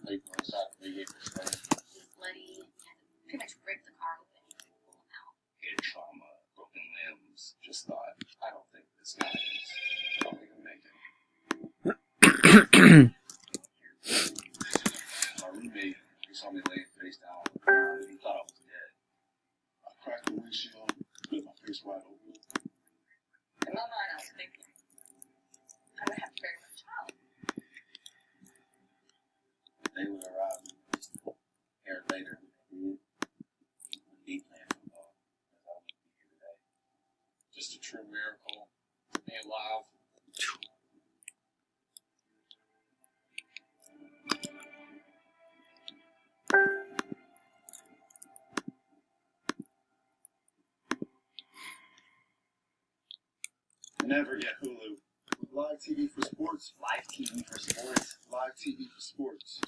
They were inside the vehicle. He's bloody and had to pretty much rip the car open and pull him out. Head trauma, broken limbs. Just thought, I don't think this guy is probably gonna make it. My roommate, he saw me laying face down on the ground and he thought I was dead. I cracked the windshield, put my face wide open. In my mind, I was thinking, I would have to bury my child. They would arrive a year later. He planned football, as I would be here today. Just a true miracle to be alive. Never get Hulu. Live TV for sports. Live TV for sports. Live TV for sports.